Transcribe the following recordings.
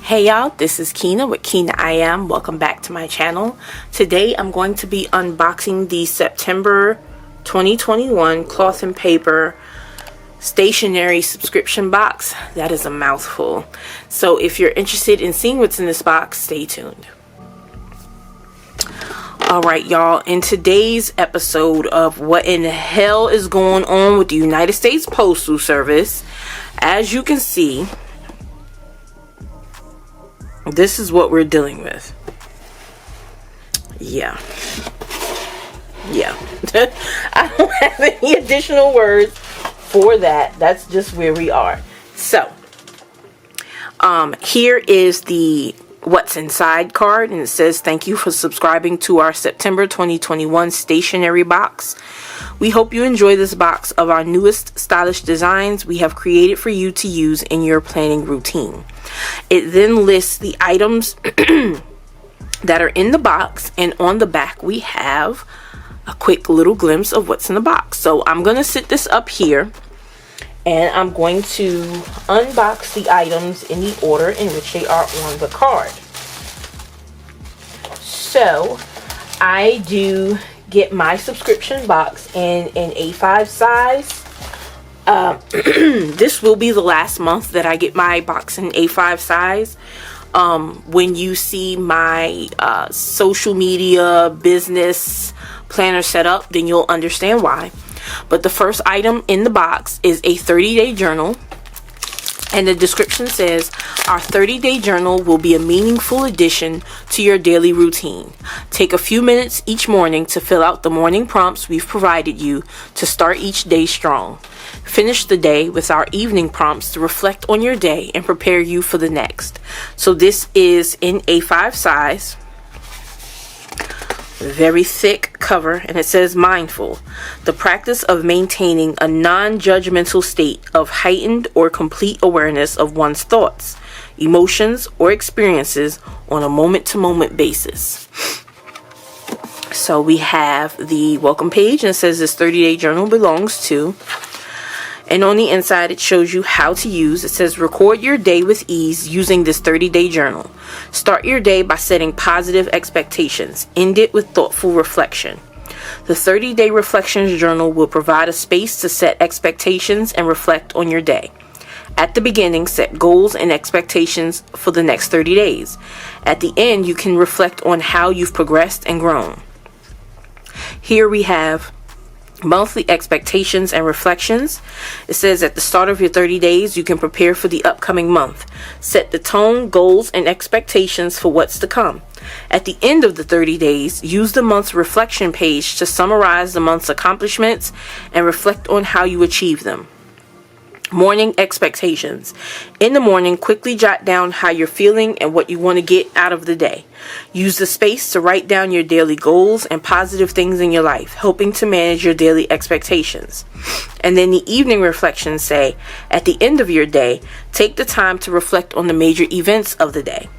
Hey y'all, this is Kinah with KinahIAm. Welcome back to my channel. Today I'm going to be unboxing the September 2021 cloth and paper stationery subscription box. That is a mouthful. So if you're interested in seeing what's in this box, stay tuned. Alright y'all, in today's episode of what in the hell is going on with the United States Postal Service, as you can see, this is what we're dealing with. Yeah. I don't have any additional words for that. That's just where we are. So, here is the what's inside card, and it says thank you for subscribing to our September 2021 stationery box. We hope you enjoy this box of our newest stylish designs we have created for you to use in your planning routine. It then lists the items that are in the box, and on the back we have a quick little glimpse of what's in the box. So I'm going to sit this up here and I'm going to unbox the items in the order in which they are on the card. So I do get my subscription box in an A5 size. This will be the last month that I get my box in A5 size. When you see my social media business planner set up, then you'll understand why. But the first item in the box is a 30-day journal. And the description says, our 30-day journal will be a meaningful addition to your daily routine. Take a few minutes each morning to fill out the morning prompts we've provided you to start each day strong. Finish the day with our evening prompts to reflect on your day and prepare you for the next. So this is in A5 size. Very thick cover, and it says mindful, the practice of maintaining a non-judgmental state of heightened or complete awareness of one's thoughts, emotions, or experiences on a moment-to-moment basis. So we have the welcome page, and it says this 30-day journal belongs to, and on the inside it shows you how to use. It says record your day with ease using this 30-day journal. Start your day by setting positive expectations. End it with thoughtful reflection. The 30-day reflections journal will provide a space to set expectations and reflect on your day. At the beginning, set goals and expectations for the next 30 days. At the end, you can reflect on how you've progressed and grown. Here we have monthly expectations and reflections. It says at the start of your 30 days, you can prepare for the upcoming month. Set the tone, goals, and expectations for what's to come. At the end of the 30 days, use the month's reflection page to summarize the month's accomplishments and reflect on how you achieve them. Morning expectations. In the morning, quickly jot down how you're feeling and what you want to get out of the day. Use the space to write down your daily goals and positive things in your life, helping to manage your daily expectations. And then the evening reflections say, at the end of your day, take the time to reflect on the major events of the day.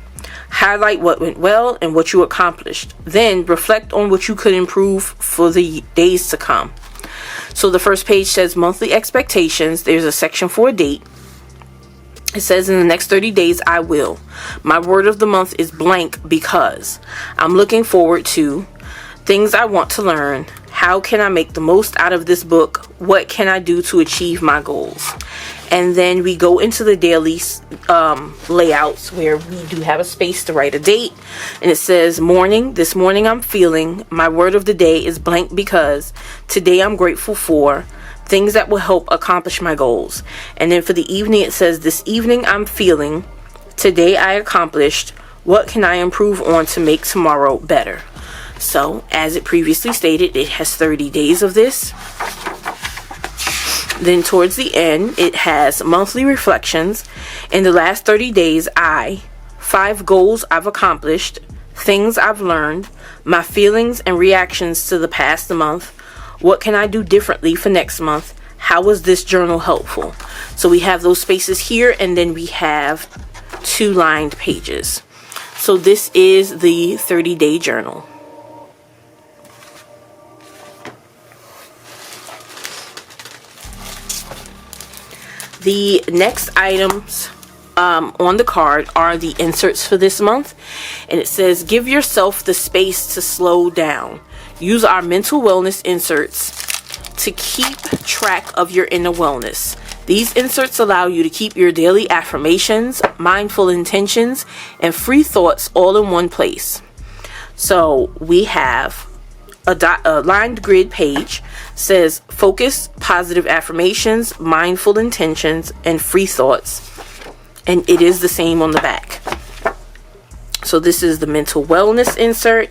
Highlight what went well and what you accomplished. Then reflect on what you could improve for the days to come. So the first page says monthly expectations. There's a section for a date. It says in the next 30 days, I will. My word of the month is blank because I'm looking forward to things I want to learn. How can I make the most out of this book? What can I do to achieve my goals? And then we go into the daily layouts where we do have a space to write a date. And it says morning. This morning I'm feeling. My word of the day is blank because today I'm grateful for things that will help accomplish my goals. And then for the evening it says this evening I'm feeling. Today I accomplished. What can I improve on to make tomorrow better? So as it previously stated, it has 30 days of this. Then towards the end, it has monthly reflections. In the last 30 days, 5 goals I've accomplished, things I've learned, my feelings and reactions to the past month, what can I do differently for next month, how was this journal helpful? So we have those spaces here, and then we have 2 lined pages. So this is the 30-day journal. The next items on the card are the inserts for this month, and it says give yourself the space to slow down. Use our mental wellness inserts to keep track of your inner wellness. These inserts allow you to keep your daily affirmations, mindful intentions, and free thoughts all in one place. So we have a lined grid page, says focus, positive affirmations, mindful intentions, and free thoughts. And it is the same on the back. So this is the mental wellness insert.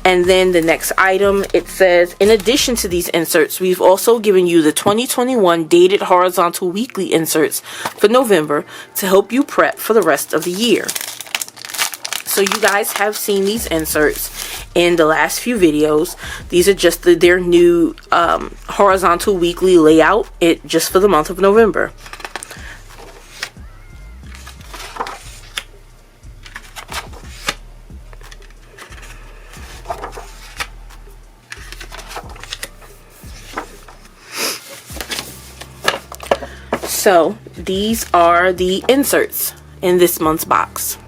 And then the next item, it says, in addition to these inserts, we've also given you the 2021 dated horizontal weekly inserts for November to help you prep for the rest of the year. So you guys have seen these inserts in the last few videos. These are just their new horizontal weekly layout, just for the month of November. So these are the inserts in this month's box.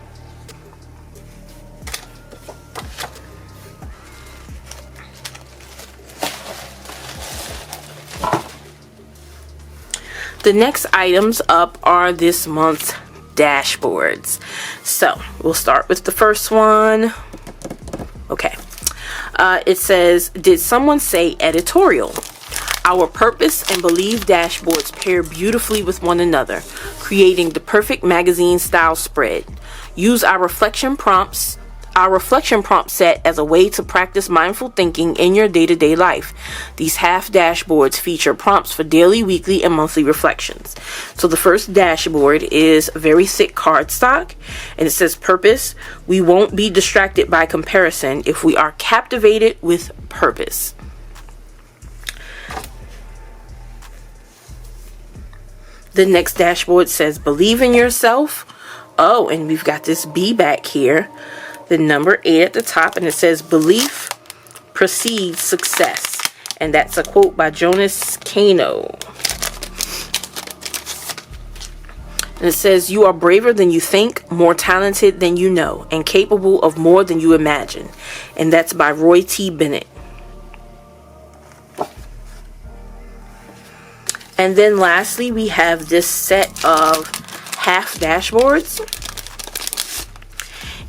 The next items up are this month's dashboards. So we'll start with the first one. Okay. It says, did someone say editorial? Our purpose and belief dashboards pair beautifully with one another, creating the perfect magazine style spread. Use our reflection prompt set as a way to practice mindful thinking in your day-to-day life. These half dashboards feature prompts for daily, weekly, and monthly reflections. So the first dashboard is very thick cardstock, and it says purpose. We won't be distracted by comparison if we are captivated with purpose. The next dashboard says believe in yourself. Oh, and we've got this B back here, the number 8 at the top, and it says belief precedes success. And that's a quote by Jonas Kano. And it says you are braver than you think, more talented than you know, and capable of more than you imagine. And that's by Roy T. Bennett. And then lastly, we have this set of half dashboards.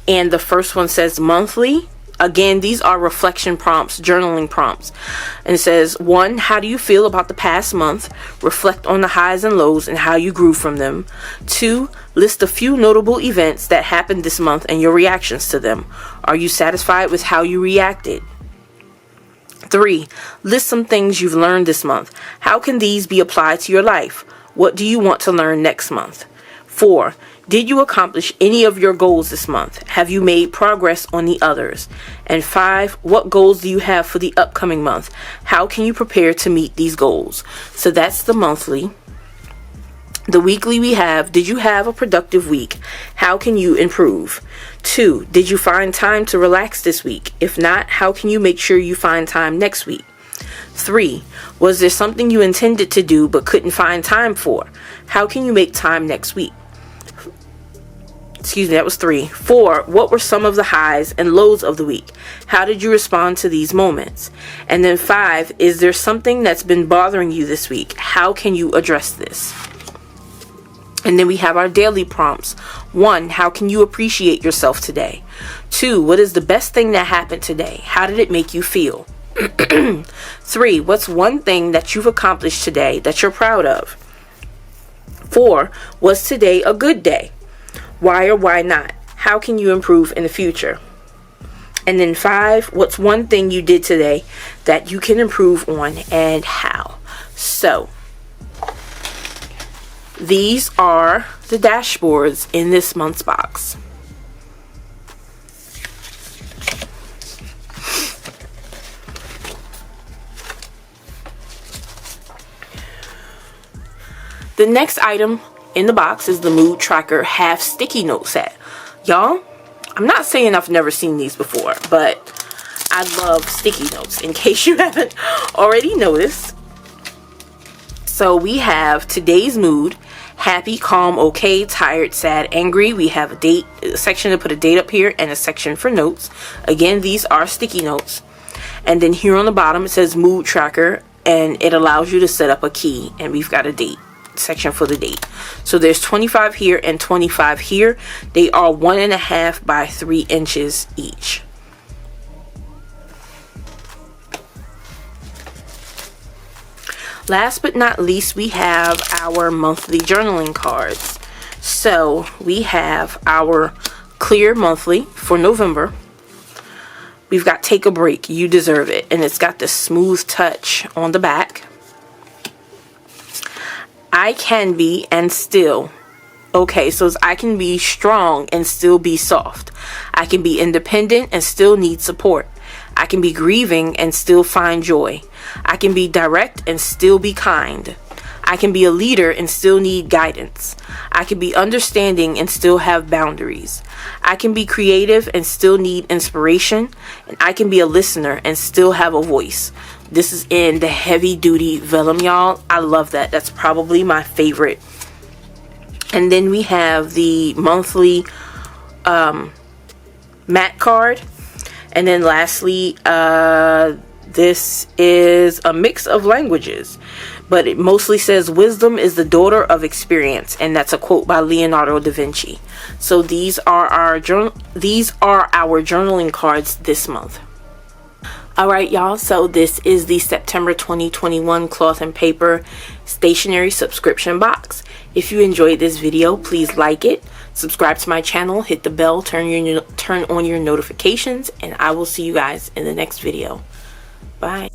And the first one says monthly. Again, these are reflection prompts, journaling prompts. And it says, 1, how do you feel about the past month? Reflect on the highs and lows and how you grew from them. 2, list a few notable events that happened this month and your reactions to them. Are you satisfied with how you reacted? 3, list some things you've learned this month. How can these be applied to your life? What do you want to learn next month? 4, did you accomplish any of your goals this month? Have you made progress on the others? And 5, what goals do you have for the upcoming month? How can you prepare to meet these goals? So that's the monthly. The weekly we have, did you have a productive week? How can you improve? 2, did you find time to relax this week? If not, how can you make sure you find time next week? 3, was there something you intended to do but couldn't find time for? How can you make time next week? Excuse me, that was 3. 4, what were some of the highs and lows of the week? How did you respond to these moments? And then 5, is there something that's been bothering you this week? How can you address this? And then we have our daily prompts. 1, how can you appreciate yourself today? 2, what is the best thing that happened today? How did it make you feel? 3, what's one thing that you've accomplished today that you're proud of? 4, was today a good day? Why or why not? How can you improve in the future? And then 5, what's one thing you did today that you can improve on and how? So these are the dashboards in this month's box. The next item in the box is the Mood Tracker half sticky note set. Y'all, I'm not saying I've never seen these before, but I love sticky notes, in case you haven't already noticed. So we have today's mood, Happy, calm, okay, tired, sad, angry. We have a section to put a date up here and a section for notes. Again, these are sticky notes. And then here on the bottom it says mood tracker, and it allows you to set up a key, and we've got a date section for the date. So there's 25 here and 25 here. They are 1.5 by 3 inches each. Last but not least, we have our monthly journaling cards. So we have our clear monthly for November. We've got take a break, you deserve it, and it's got the smooth touch on the back. I can be and still. Okay, so I can be strong and still be soft. I can be independent and still need support. I can be grieving and still find joy. I can be direct and still be kind. I can be a leader and still need guidance. I can be understanding and still have boundaries. I can be creative and still need inspiration. And I can be a listener and still have a voice. This is in the heavy duty vellum, y'all. I love that. That's probably my favorite. And then we have the monthly matte card. And then lastly, this is a mix of languages, but it mostly says wisdom is the daughter of experience, and that's a quote by Leonardo da Vinci. So these are our journaling cards this month. Alright, y'all, so this is the September 2021 cloth and paper stationery subscription box. If you enjoyed this video, please like it, subscribe to my channel, hit the bell, turn on your notifications, and I will see you guys in the next video. Bye.